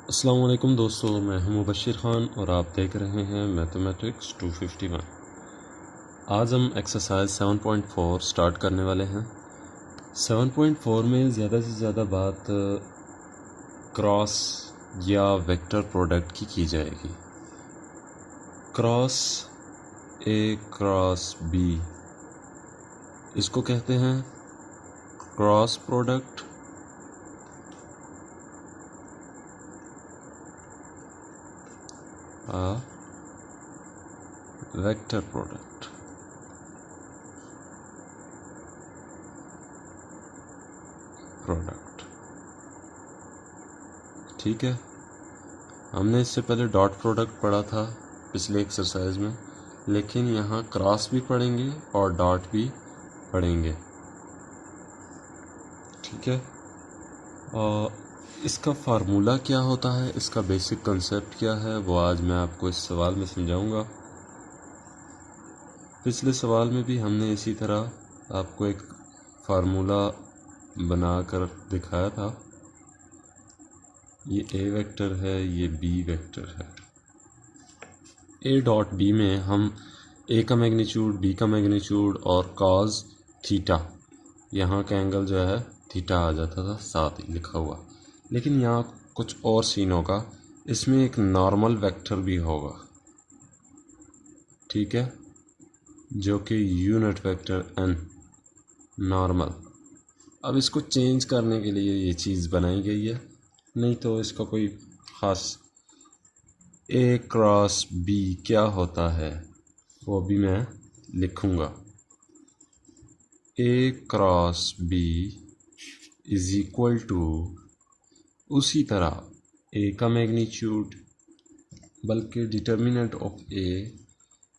अस्सलाम वालेकुम दोस्तों, मैं हूं मुबशिर ख़ान और आप देख रहे हैं मैथमेटिक्स 251। आज हम एक्सरसाइज 7.4 स्टार्ट करने वाले हैं। 7.4 में ज़्यादा से ज़्यादा बात क्रॉस या वेक्टर प्रोडक्ट की जाएगी। क्रॉस ए क्रॉस बी, इसको कहते हैं क्रॉस प्रोडक्ट वेक्टर प्रोडक्ट। ठीक है, हमने इससे पहले डॉट प्रोडक्ट पढ़ा था पिछले एक्सरसाइज में, लेकिन यहाँ क्रॉस भी पढ़ेंगे और डॉट भी पढ़ेंगे। ठीक है, और इसका फार्मूला क्या होता है, इसका बेसिक कंसेप्ट क्या है, वो आज मैं आपको इस सवाल में समझाऊंगा। पिछले सवाल में भी हमने इसी तरह आपको एक फार्मूला बनाकर दिखाया था। ये ए वेक्टर है, ये बी वेक्टर है। ए डॉट बी में हम ए का मैग्नीट्यूड, बी का मैग्नीट्यूड और कॉस थीटा, यहाँ का एंगल जो है थीटा आ जाता था साथ ही लिखा हुआ। लेकिन यहाँ कुछ और सीन होगा, इसमें एक नॉर्मल वेक्टर भी होगा। ठीक है, जो कि यूनिट वेक्टर एन नॉर्मल। अब इसको चेंज करने के लिए ये चीज़ बनाई गई है, नहीं तो इसका कोई ख़ास ए क्रॉस बी क्या होता है वो भी मैं लिखूँगा। A cross B is equal to, उसी तरह ए का मैग्नीट्यूड बल्कि determinant of A,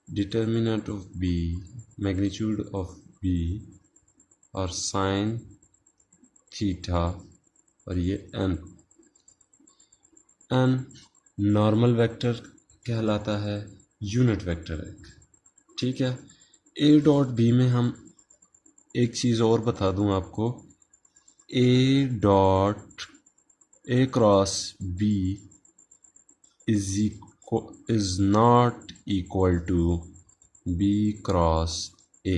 determinant of B, magnitude of B और साइन थीटा, और ये एन नॉर्मल वेक्टर कहलाता है, यूनिट वेक्टर एक। ठीक है, ए डॉट बी में हम एक चीज़ और बता दूं आपको, A dot A cross B is not equal to B cross A.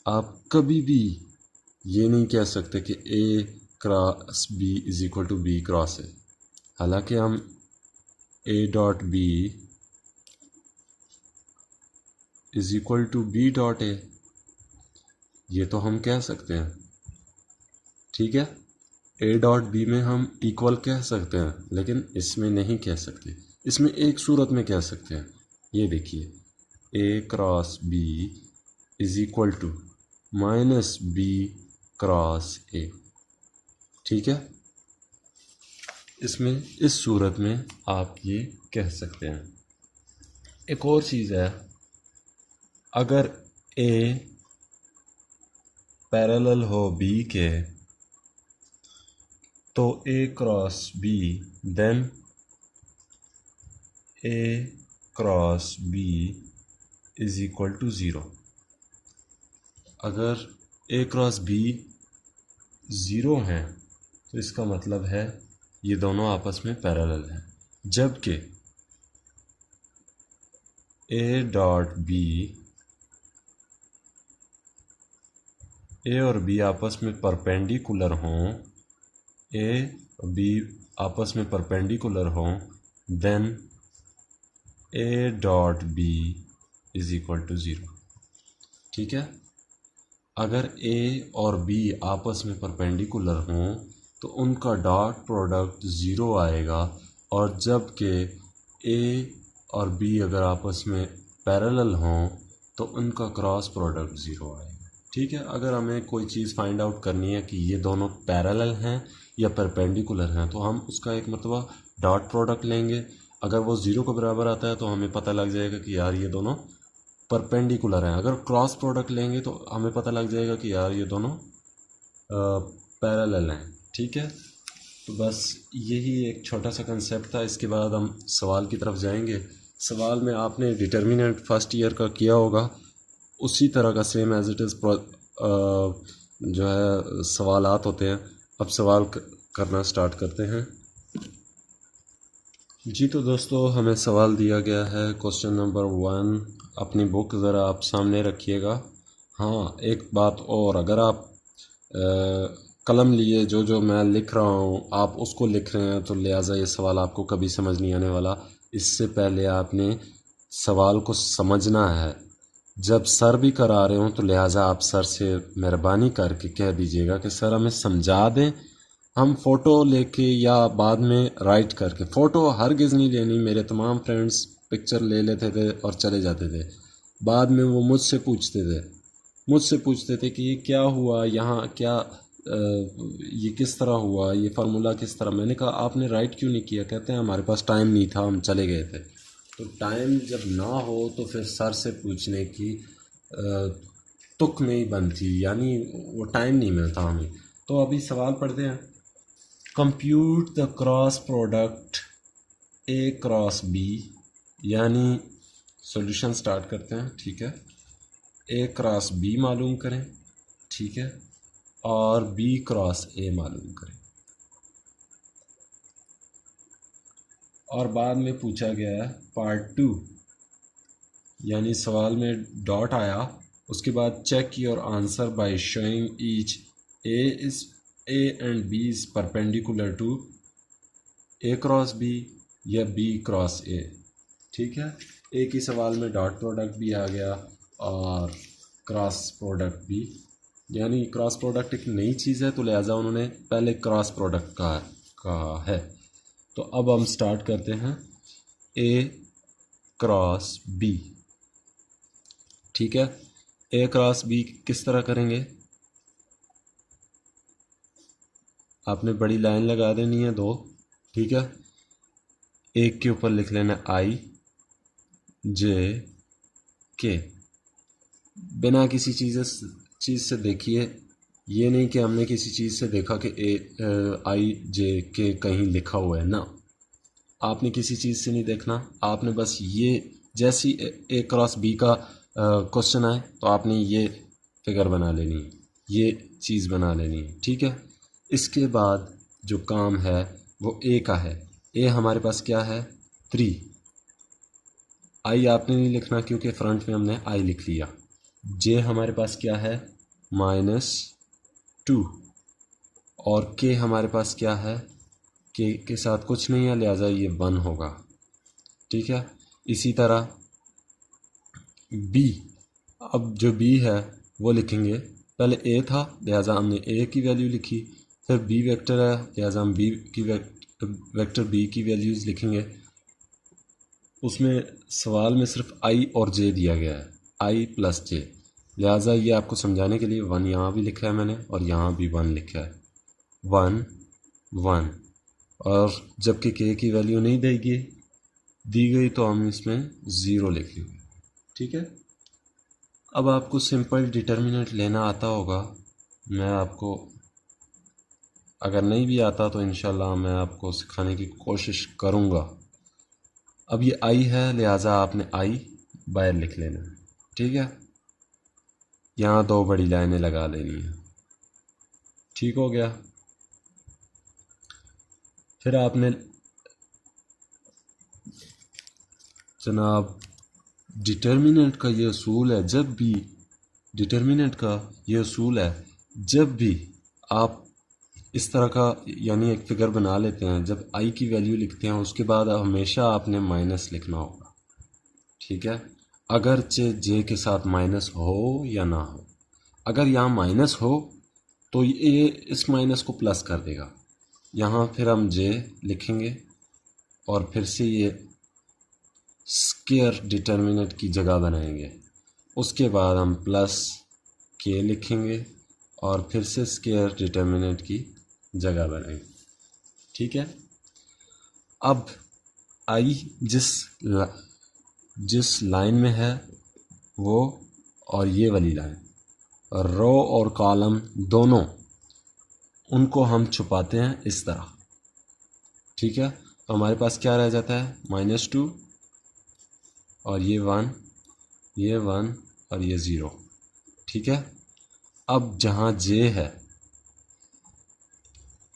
आप कभी भी ये नहीं कह सकते कि A cross B is equal to B cross A. हालांकि हम A dot B is equal to B dot A, ये तो हम कह सकते हैं। ठीक है, ए डॉट बी में हम इक्वल कह सकते हैं, लेकिन इसमें नहीं कह सकते। इसमें एक सूरत में कह सकते हैं, ये देखिए, A cross B is equal to minus B cross A. ठीक है, इसमें इस सूरत में आप ये कह सकते हैं। एक और चीज़ है, अगर ए पैरेलल हो बी के तो A cross B, then A cross B is equal to zero. अगर ए क्रॉस बी ज़ीरो हैं तो इसका मतलब है ये दोनों आपस में पैरेलल हैं। जबकि ए डॉट बी, ए और बी आपस में परपेंडिकुलर हों, ए और बी आपस में परपेंडिकुलर हों, then A dot B is equal to zero. ठीक है, अगर ए और बी आपस में परपेंडिकुलर हों तो उनका डॉट प्रोडक्ट ज़ीरो आएगा, और जबकि ए और बी अगर आपस में पैरेलल हों तो उनका क्रॉस प्रोडक्ट ज़ीरो आएगा। ठीक है, अगर हमें कोई चीज़ फाइंड आउट करनी है कि ये दोनों पैरेलल हैं या परपेंडिकुलर हैं, तो हम उसका एक मतलब डॉट प्रोडक्ट लेंगे। अगर वो ज़ीरो के बराबर आता है तो हमें पता लग जाएगा कि यार ये दोनों परपेंडिकुलर हैं। अगर क्रॉस प्रोडक्ट लेंगे तो हमें पता लग जाएगा कि यार ये दोनों पैरेलल हैं। ठीक है, तो बस यही एक छोटा सा कंसेप्ट था। इसके बाद हम सवाल की तरफ जाएंगे। सवाल में आपने डिटर्मिनेंट फर्स्ट ईयर का किया होगा, उसी तरह का सेम एज इट इज़ जो है सवालात होते हैं। अब सवाल करना स्टार्ट करते हैं। जी तो दोस्तों, हमें सवाल दिया गया है क्वेश्चन नंबर 1। अपनी बुक ज़रा आप सामने रखिएगा। हाँ, एक बात और, अगर आप कलम लिए जो जो मैं लिख रहा हूँ आप उसको लिख रहे हैं तो लिहाजा ये सवाल आपको कभी समझ नहीं आने वाला। इससे पहले आपने सवाल को समझना है। जब सर भी करा रहे हो तो लिहाजा आप सर से मेहरबानी करके कह दीजिएगा कि सर हमें समझा दें। हम फ़ोटो लेके या बाद में राइट करके, फ़ोटो हरगिज़ नहीं लेनी। मेरे तमाम फ्रेंड्स पिक्चर ले लेते थे और चले जाते थे। बाद में वो मुझसे पूछते थे कि ये क्या हुआ, यहाँ क्या ये किस तरह हुआ, ये फार्मूला किस तरह। मैंने कहा आपने राइट क्यों नहीं किया? कहते हैं हमारे पास टाइम नहीं था, हम चले गए थे। तो टाइम जब ना हो तो फिर सर से पूछने की तुक नहीं बनती, यानी वो टाइम नहीं मिलता हमें। तो अभी सवाल पढ़ते हैं। Compute the cross product A cross B, यानी सॉल्यूशन स्टार्ट करते हैं। ठीक है, ए क्रॉस बी मालूम करें, ठीक है, और बी क्रॉस ए मालूम करें। और बाद में पूछा गया है पार्ट 2, यानी सवाल में डॉट आया, उसके बाद check your answer by showing each A and B is perpendicular to A cross B या बी क्रॉस ए। ठीक है, एक ही सवाल में डॉट प्रोडक्ट भी आ गया और क्रॉस प्रोडक्ट भी, यानी क्रॉस प्रोडक्ट एक नई चीज़ है तो लिहाजा उन्होंने पहले क्रॉस प्रोडक्ट कहा है। तो अब हम स्टार्ट करते हैं ए क्रॉस बी। ठीक है, ए क्रॉस बी किस तरह करेंगे? आपने बड़ी लाइन लगा देनी है 2। ठीक है, एक के ऊपर लिख लेना आई जे के, बिना किसी चीज़ से देखिए। ये नहीं कि हमने किसी चीज़ से देखा कि आई जे के कहीं लिखा हुआ है ना, आपने किसी चीज़ से नहीं देखना। आपने बस ये जैसी ए क्रॉस बी का क्वेश्चन आए तो आपने ये फिगर बना लेनी है, ये चीज़ बना लेनी है। ठीक है, इसके बाद जो काम है वो ए का है। ए हमारे पास क्या है? 3। आई आपने नहीं लिखना क्योंकि फ्रंट में हमने आई लिख लिया। जे हमारे पास क्या है? -2। और के हमारे पास क्या है? के साथ कुछ नहीं है, लिहाजा ये 1 होगा। ठीक है, इसी तरह बी, अब जो बी है वो लिखेंगे। पहले ए था लिहाजा हमने ए की वैल्यू लिखी, फिर बी वेक्टर है लिहाजा हम बी की वेक्टर बी की वैल्यूज़ लिखेंगे। उसमें सवाल में सिर्फ आई और जे दिया गया है, आई प्लस जे, लिहाजा ये आपको समझाने के लिए 1 यहाँ भी लिखा है मैंने और यहाँ भी 1 लिखा है। 1 1, और जबकि के की वैल्यू नहीं दी गई तो हम इसमें 0 लिखेंगे। ठीक है, अब आपको सिंपल डिटर्मिनेंट लेना आता होगा। मैं आपको, अगर नहीं भी आता तो इंशाल्लाह मैं आपको सिखाने की कोशिश करूँगा। अब ये आई है लिहाजा आपने आई बाहर लिख लेना है। ठीक है, यहाँ 2 बड़ी लाइनें लगा लेनी है। ठीक हो गया, फिर आपने जनाब डिटर्मिनेंट का ये असूल है, जब भी डिटर्मिनेंट का ये असूल है, जब भी आप इस तरह का यानी एक फिगर बना लेते हैं, जब आई की वैल्यू लिखते हैं उसके बाद हमेशा आपने माइनस लिखना होगा। ठीक है, अगरचे जे के साथ माइनस हो या ना हो, अगर यहाँ माइनस हो तो ये इस माइनस को प्लस कर देगा। यहाँ फिर हम जे लिखेंगे और फिर से ये स्क्वायर डिटर्मिनेंट की जगह बनाएंगे। उसके बाद हम प्लस के लिखेंगे और फिर से स्क्वायर डिटर्मिनेंट की जगह बनाएंगे। ठीक है, अब आई जिस लाइन में है वो, और ये वाली लाइन, रो और कॉलम दोनों, उनको हम छुपाते हैं इस तरह। ठीक है, तो हमारे पास क्या रह जाता है? -2 और ये 1, ये 1 और ये 0। ठीक है, अब जहाँ जे है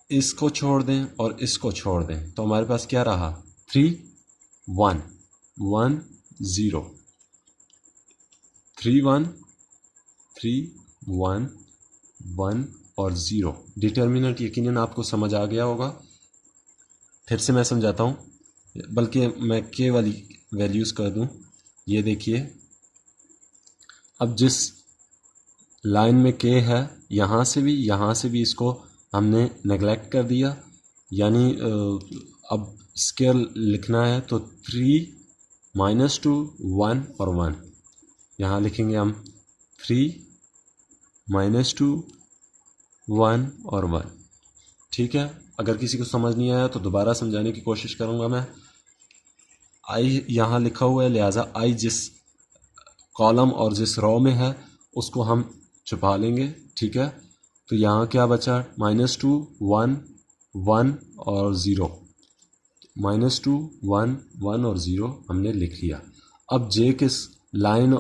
इसको छोड़ दें और इसको छोड़ दें तो हमारे पास क्या रहा? 3 1 1 0 3 1 3 1 1 और 0। डिटर्मिनेंट यकीनन आपको समझ आ गया होगा। फिर से मैं समझाता हूँ, बल्कि मैं के वाली वैल्यूज़ कर दूँ। ये देखिए, अब जिस लाइन में के है, यहाँ से भी इसको हमने नेगलेक्ट कर दिया, यानी अब स्केयर लिखना है तो 3 -2 1 और 1 यहाँ लिखेंगे हम। 3 -2 1 और 1। ठीक है, अगर किसी को समझ नहीं आया तो दोबारा समझाने की कोशिश करूँगा मैं। आई यहाँ लिखा हुआ है, लिहाजा आई जिस कॉलम और जिस रो में है उसको हम छुपा लेंगे। ठीक है, तो यहाँ क्या बचा? -2 1 1 और 0। -2 1 1 और 0 हमने लिख लिया। अब जे किस लाइन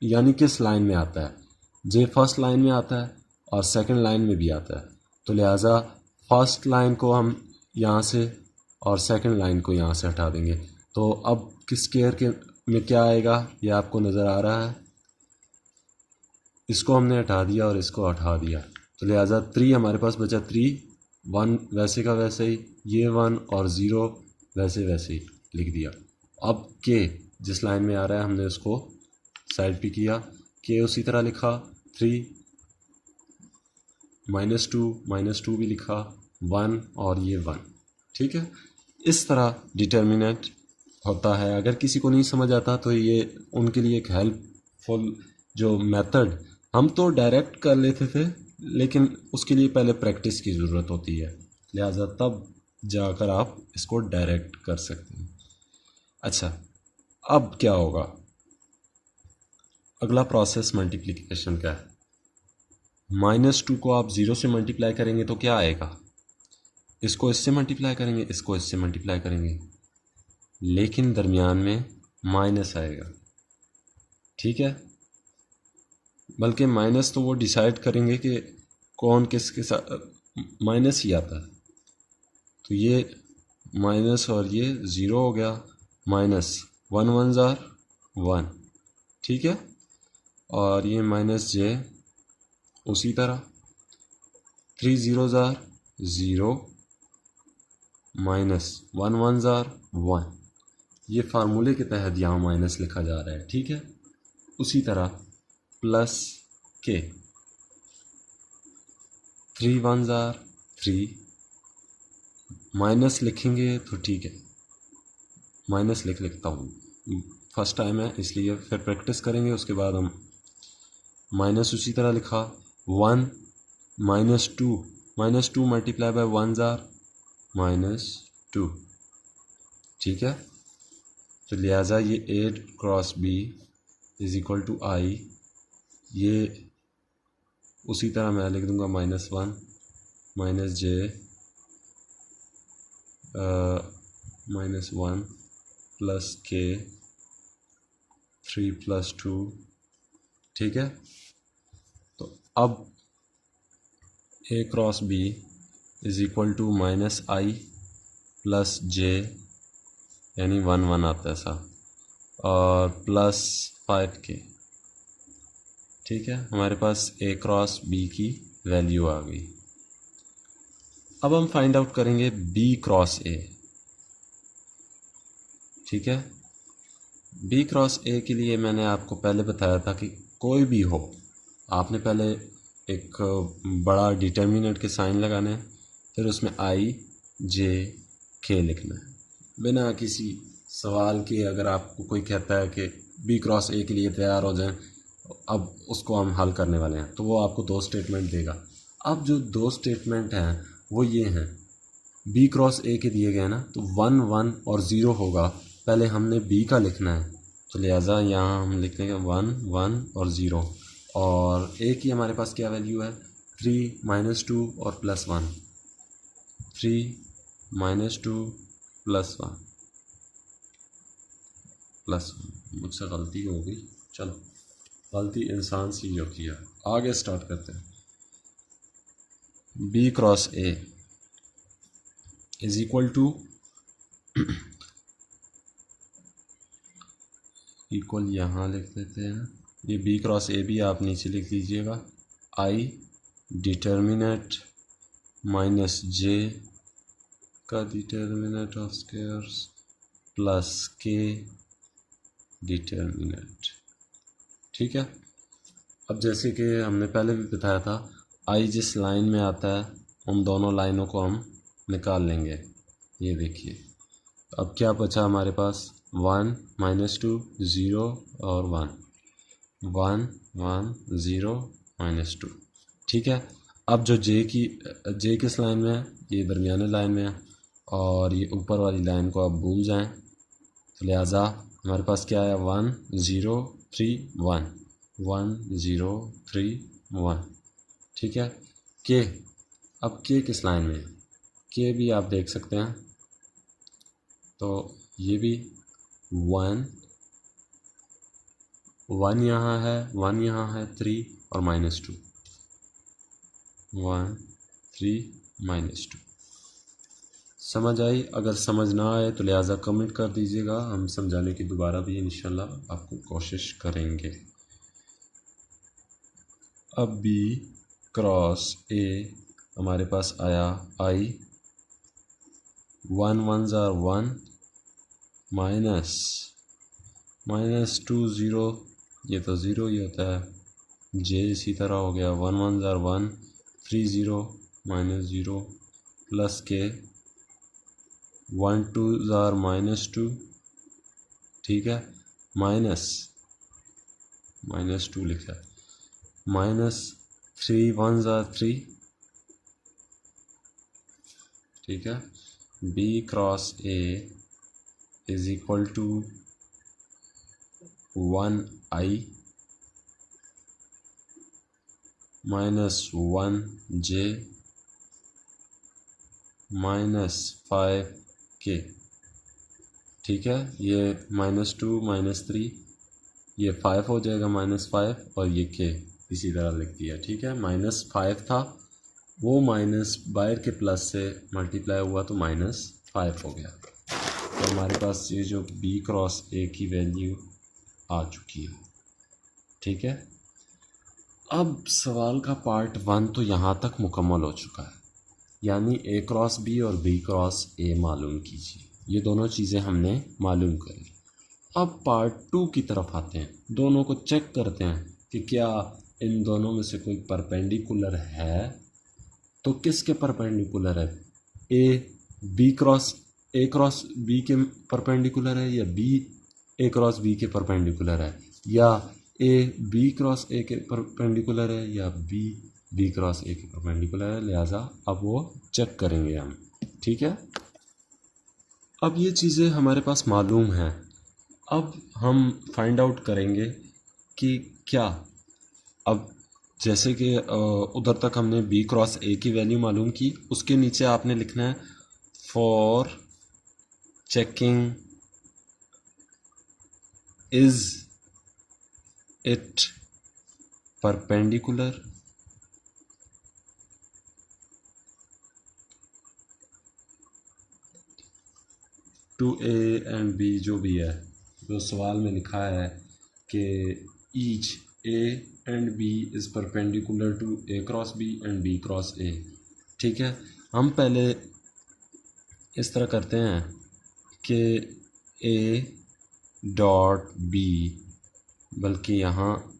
यानी किस लाइन में आता है? जे फर्स्ट लाइन में आता है और सेकंड लाइन में भी आता है, तो लिहाजा फर्स्ट लाइन को हम यहाँ से और सेकंड लाइन को यहाँ से हटा देंगे। तो अब किस स्क्वायर के में क्या आएगा ये आपको नज़र आ रहा है। इसको हमने हटा दिया और इसको हटा दिया, तो लिहाजा 3 हमारे पास बचा। 3 1 वैसे का वैसे ही, ये 1 और 0 वैसे वैसे ही लिख दिया। अब के जिस लाइन में आ रहा है हमने उसको साइड पे किया, के उसी तरह लिखा। 3 -2 भी लिखा, 1 और ये 1। ठीक है, इस तरह डिटर्मिनेंट होता है। अगर किसी को नहीं समझ आता तो ये उनके लिए एक हेल्पफुल जो मेथड, हम तो डायरेक्ट कर लेते थे लेकिन उसके लिए पहले प्रैक्टिस की ज़रूरत होती है, लिहाजा तब जाकर आप इसको डायरेक्ट कर सकते हैं। अच्छा, अब क्या होगा? अगला प्रोसेस मल्टीप्लिकेशन का है। -2 को आप 0 से मल्टीप्लाई करेंगे तो क्या आएगा? इसको इससे मल्टीप्लाई करेंगे, इसको इससे मल्टीप्लाई करेंगे, लेकिन दरमियान में माइनस आएगा। ठीक है, बल्कि माइनस तो वो डिसाइड करेंगे कि कौन किसके साथ माइनस ही आता है। तो ये माइनस और ये 0 हो गया। -1 1 जार 1। ठीक है, और ये -j उसी तरह। 3 0 जार 0 -1 1 जार 1। ये फार्मूले के तहत यहाँ माइनस लिखा जा रहा है। ठीक है, उसी तरह प्लस के 3 1 जार 3। माइनस लिखेंगे तो ठीक है, माइनस लिखता हूँ, फर्स्ट टाइम है इसलिए, फिर प्रैक्टिस करेंगे उसके बाद हम। माइनस उसी तरह लिखा। 1 -2 मल्टीप्लाई बाय 1 जार -2। ठीक है, तो लिहाजा ये A cross B is equal to I। ये उसी तरह मैं लिख दूंगा -1 -j -1 प्लस k 3 + 2। ठीक है, तो अब A cross B is equal to -I plus j, यानी 1 1 आता है ऐसा, और प्लस 5k। ठीक है, हमारे पास A क्रॉस B की वैल्यू आ गई। अब हम फाइंड आउट करेंगे B क्रॉस A। ठीक है, B क्रॉस A के लिए मैंने आपको पहले बताया था कि कोई भी हो, आपने पहले एक बड़ा डिटर्मिनेंट के साइन लगाने हैं, फिर उसमें I J K लिखना है बिना किसी सवाल के। अगर आपको कोई कहता है कि B क्रॉस A के लिए तैयार हो जाएं, अब उसको हम हल करने वाले हैं, तो वो आपको 2 स्टेटमेंट देगा। अब जो 2 स्टेटमेंट हैं वो ये हैं, B क्रॉस A के दिए गए ना, तो 1 1 और 0 होगा, पहले हमने B का लिखना है, तो लिहाजा यहाँ हम लिख लेंगे 1 1 और 0। और A की हमारे पास क्या वैल्यू है? 3 -2 और +1। 3 -2 +1 मुझसे गलती हो गई, चलो गलती इंसान से ही होती है। आगे स्टार्ट करते हैं। B cross A is equal to equal यहाँ लिख देते हैं। ये बी क्रॉस ए भी आप नीचे लिख दीजिएगा। आई डिटर्मिनेंट माइनस जे का डिटर्मिनेंट ऑफ स्क्वायर्स प्लस के डिटर्मिनेंट। ठीक है। अब जैसे कि हमने पहले भी बताया था, आई जिस लाइन में आता है उन दोनों लाइनों को हम निकाल लेंगे। ये देखिए, अब क्या बचा हमारे पास, 1 -2 0 और 1 1 1 0 -2। ठीक है। अब जो जे किस लाइन में है, ये दरमियाने लाइन में है और ये ऊपर वाली लाइन को आप भूल जाएं, तो लिहाजा हमारे पास क्या है, 1 0 3 1 1 0 3 1। ठीक है। के, अब के किस लाइन में है, के भी आप देख सकते हैं, तो ये भी 1 1 यहाँ है, 1 यहाँ है, 3 और -2 1 3 -2। समझ आई? अगर समझ ना आए तो लिहाजा कमेंट कर दीजिएगा, हम समझाने की दोबारा भी इंशाल्लाह आपको कोशिश करेंगे। अब बी क्रॉस ए हमारे पास आया, आई 1 1 1 -2 0, ये तो ज़ीरो ही होता है। जे इसी तरह हो गया, 1 1 1 3 0 -0 प्लस के 1 2 -2। ठीक है। -2 लिखा है, -3 1 3। ठीक है। B cross A is equal to 1 I -1 J -5 K. ठीक है। ये -2 -3, ये 5 हो जाएगा, -5 और ये के इसी तरह लिख दिया। ठीक है। -5 था, वो माइनस बाहर के प्लस से मल्टीप्लाई हुआ तो -5 हो गया। तो हमारे पास ये जो बी क्रॉस ए की वैल्यू आ चुकी है। ठीक है। अब सवाल का पार्ट 1 तो यहाँ तक मुकम्मल हो चुका है, यानी ए क्रॉस बी और बी क्रॉस ए मालूम कीजिए। ये दोनों चीज़ें हमने मालूम करी। अब पार्ट 2 की तरफ आते हैं, दोनों को चेक करते हैं कि क्या इन दोनों में से कोई परपेंडिकुलर है। तो किसके परपेंडिकुलर है, ए क्रॉस बी के परपेंडिकुलर है, या बी ए क्रॉस बी के परपेंडिकुलर है, या ए बी क्रॉस ए के परपेंडिकुलर है, या बी क्रॉस ए के परपेंडिकुलर है। लिहाजा अब वो चेक करेंगे हम। ठीक है। अब ये चीज़ें हमारे पास मालूम हैं, अब हम फाइंड आउट करेंगे कि क्या, अब जैसे कि उधर तक हमने बी क्रॉस ए की वैल्यू मालूम की, उसके नीचे आपने लिखना है for checking is it perpendicular to A and B, जो भी है, जो सवाल में लिखा है कि each A and B is perpendicular to A cross B and B cross A. ठीक है। हम पहले इस तरह करते हैं कि ए डॉट बी, बल्कि यहाँ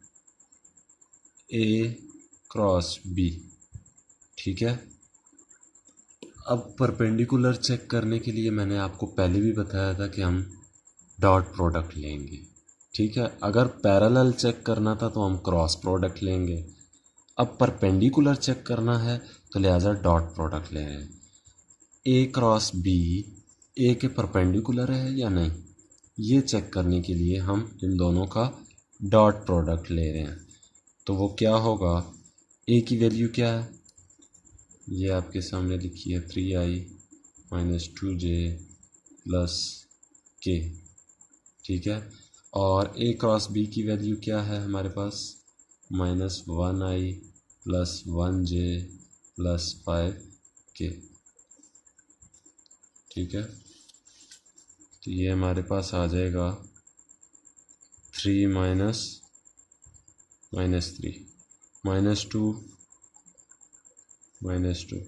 ए क्रॉस बी। ठीक है। अब परपेंडिकुलर चेक करने के लिए मैंने आपको पहले भी बताया था कि हम डॉट प्रोडक्ट लेंगे। ठीक है। अगर पैरेलल चेक करना था तो हम क्रॉस प्रोडक्ट लेंगे। अब परपेंडिकुलर चेक करना है तो लिहाजा डॉट प्रोडक्ट ले रहे हैं। ए क्रॉस बी ए के परपेंडिकुलर है या नहीं, ये चेक करने के लिए हम इन दोनों का डॉट प्रोडक्ट ले रहे हैं। तो वो क्या होगा, ए की वैल्यू क्या है, ये आपके सामने लिखी है, 3i -2j प्लस के। ठीक है। और ए क्रॉस बी की वैल्यू क्या है हमारे पास, -1i plus 1j plus 5k। ठीक है। तो ये हमारे पास आ जाएगा 3 माइनस -3 -2 -2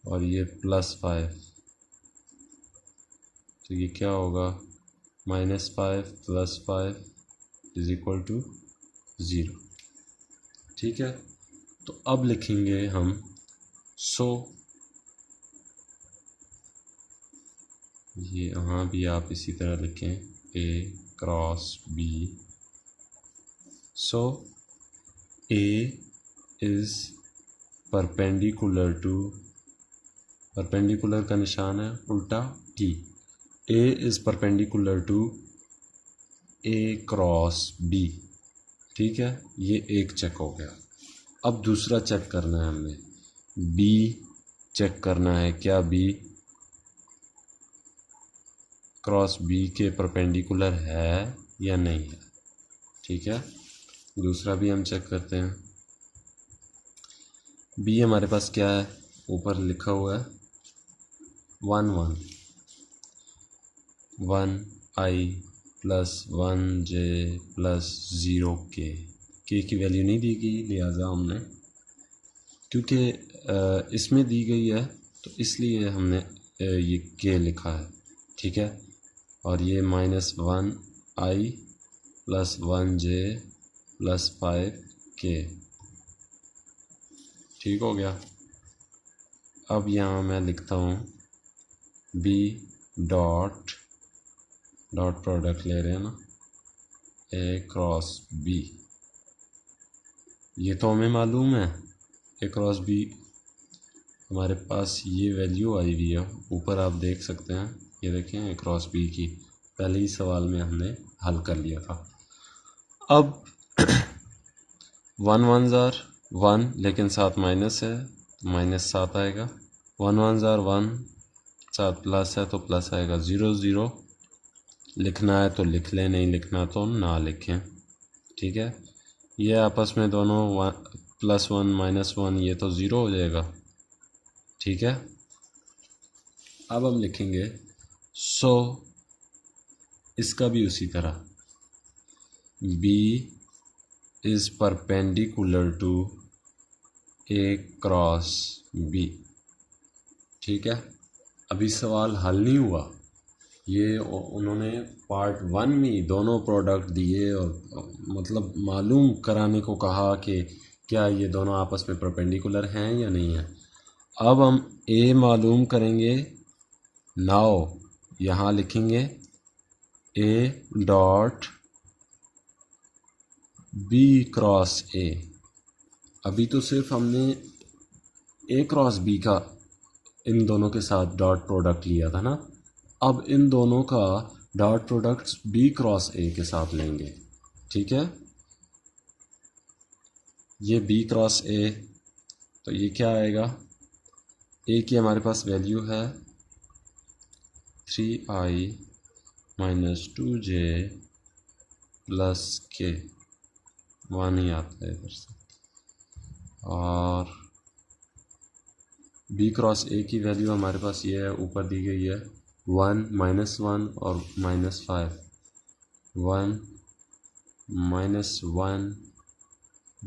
और ये +5, तो ये क्या होगा, -5 + 5 = 0। ठीक है, तो अब लिखेंगे हम सो, ये यहाँ भी आप इसी तरह लिखें A cross B। So A is perpendicular का निशान है उल्टा T। A is perpendicular to A cross B। ठीक है, ये एक चेक हो गया। अब दूसरा चेक करना है हमने, B चेक करना है, क्या B क्रॉस B के परपेंडिकुलर है या नहीं है। ठीक है, दूसरा भी हम चेक करते हैं। B हमारे पास क्या है, ऊपर लिखा हुआ है 1 1 1 I + 1 J + 0 K। की वैल्यू नहीं दी गई, लिहाजा हमने, क्योंकि इसमें दी गई है तो इसलिए हमने ये K लिखा है। ठीक है, और ये -1 I + 1 J + 5 K। ठीक हो गया। अब यहाँ मैं लिखता हूँ B डॉट प्रोडक्ट ले रहे हैं ना, A क्रॉस B। ये तो हमें मालूम है, A क्रॉस B हमारे पास ये वैल्यू आई हुई है, ऊपर आप देख सकते हैं, ये देखें A क्रॉस B की पहले ही सवाल में हमने हल कर लिया था। अब 1 1 ज़ार 1, लेकिन साथ माइनस है तो -7 आएगा। 1 1 ज़ार 1, साथ प्लस है तो प्लस आएगा। 0 0 लिखना है तो लिख लें, नहीं लिखना तो ना लिखें। ठीक है, ये आपस में दोनों +1 -1, ये तो 0 हो जाएगा। ठीक है, अब हम लिखेंगे सो इसका भी उसी तरह, B is perpendicular to A cross B। ठीक है, अभी सवाल हल नहीं हुआ, ये उन्होंने पार्ट 1 में दोनों प्रोडक्ट दिए और मतलब मालूम कराने को कहा कि क्या ये दोनों आपस में परपेंडिकुलर हैं या नहीं है। अब हम A मालूम करेंगे, नाउ यहाँ लिखेंगे A dot B cross A। अभी तो सिर्फ हमने A क्रॉस B का इन दोनों के साथ डॉट प्रोडक्ट लिया था ना, अब इन दोनों का dot product B cross A के साथ लेंगे। ठीक है, ये B क्रॉस A, तो ये क्या आएगा, A की हमारे पास वैल्यू है 3I - 2J + K, 1 ही आता है इधर से, और B क्रॉस A की वैल्यू हमारे पास ये है, ऊपर दी गई है 1 -1 और -5, 1 -1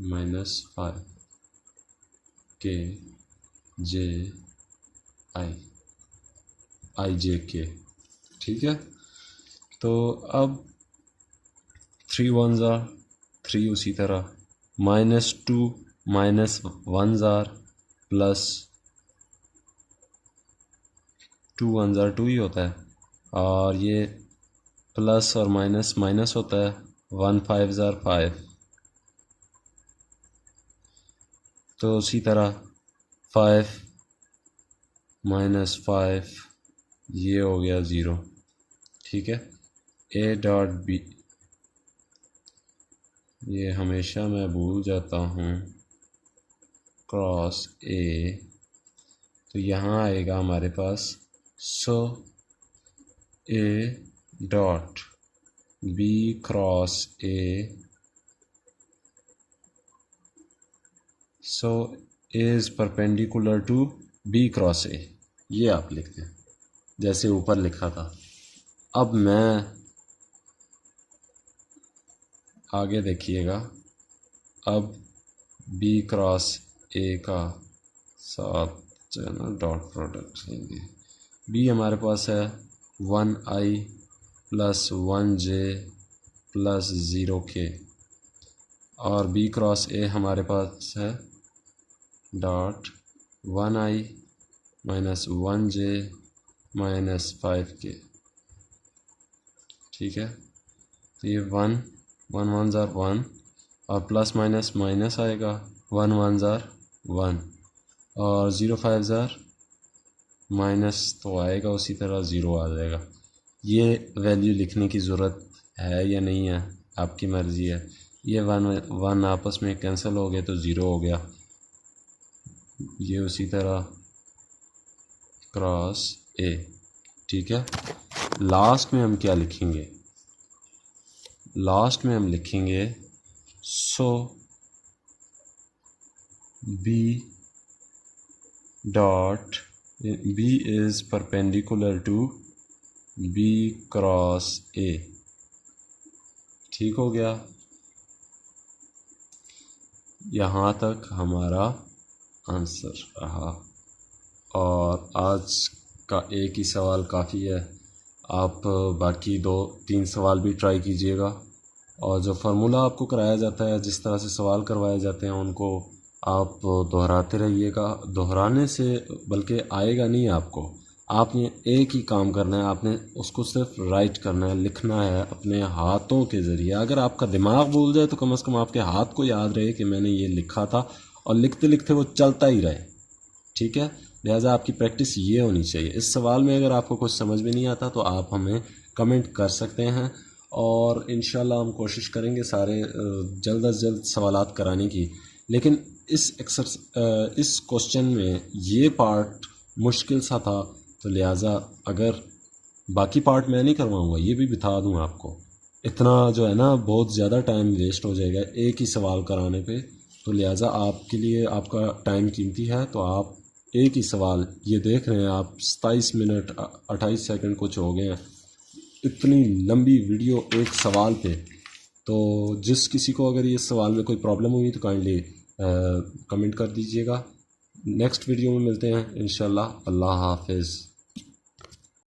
-5 K J I J K। ठीक है, तो अब 3 1 ज़ार 3, उसी तरह -2 -1 ज़ार + 2 1 ज़ार 2 ही होता है, और ये प्लस और माइनस माइनस होता है, 1 5 ज़ार 5, तो उसी तरह 5 -5 ये हो गया 0। ठीक है, A डॉट B, ये हमेशा मैं भूल जाता हूँ, क्रॉस A, तो यहाँ आएगा हमारे पास so A dot B cross A, so A is perpendicular to B cross A, ये आप लिखते हैं जैसे ऊपर लिखा था। अब मैं आगे देखिएगा, अब बी क्रॉस ए का साथ जो है ना डॉट प्रोडक्ट लेंगे। बी हमारे पास है 1i plus 1j plus 0k, और बी क्रॉस ए हमारे पास है dot 1i minus 1j minus 5k। ठीक है, तो ये 1 1 ज़ार 1 और प्लस माइनस माइनस आएगा, 1 ज़ार 1 और 0 5 ज़ार माइनस तो आएगा, उसी तरह 0 आ जाएगा। ये वैल्यू लिखने की ज़रूरत है या नहीं है, आपकी मर्ज़ी है। ये 1 आपस में कैंसिल हो गए तो 0 हो गया। ये उसी तरह क्रॉस ए। ठीक है, लास्ट में हम क्या लिखेंगे, लास्ट में हम लिखेंगे so B dot B is perpendicular to B cross A. ठीक हो गया, यहाँ तक हमारा आंसर रहा। और आज का एक ही सवाल काफ़ी है, आप बाकी 2-3 सवाल भी ट्राई कीजिएगा। और जो फार्मूला आपको कराया जाता है, जिस तरह से सवाल करवाए जाते हैं, उनको आप दोहराते रहिएगा। दोहराने से बल्कि आएगा नहीं आपको, आपने एक ही काम करना है, आपने उसको सिर्फ राइट करना है, लिखना है अपने हाथों के ज़रिए। अगर आपका दिमाग भूल जाए तो कम से कम आपके हाथ को याद रहे कि मैंने ये लिखा था, और लिखते लिखते वो चलता ही रहे। ठीक है, लिहाजा आपकी प्रैक्टिस ये होनी चाहिए। इस सवाल में अगर आपको कुछ समझ में नहीं आता तो आप हमें कमेंट कर सकते हैं, और इंशाल्लाह हम कोशिश करेंगे सारे जल्द अज जल्द सवालात कराने की। लेकिन इस क्वेश्चन में ये पार्ट मुश्किल सा था, तो लिहाजा अगर बाकी पार्ट मैं नहीं करवाऊँगा, ये भी बता दूँ आपको, इतना जो है ना बहुत ज़्यादा टाइम वेस्ट हो जाएगा एक ही सवाल कराने पे। तो लिहाजा आपके लिए आपका टाइम कीमती है, तो आप एक ही सवाल, ये देख रहे हैं आप 27 मिनट 28 सेकंड कुछ हो गए हैं, इतनी लंबी वीडियो एक सवाल पे। तो जिस किसी को अगर ये सवाल में कोई प्रॉब्लम हुई तो काइंडली कमेंट कर दीजिएगा। नेक्स्ट वीडियो में मिलते हैं इंशाल्लाह। अल्लाह हाफिज़।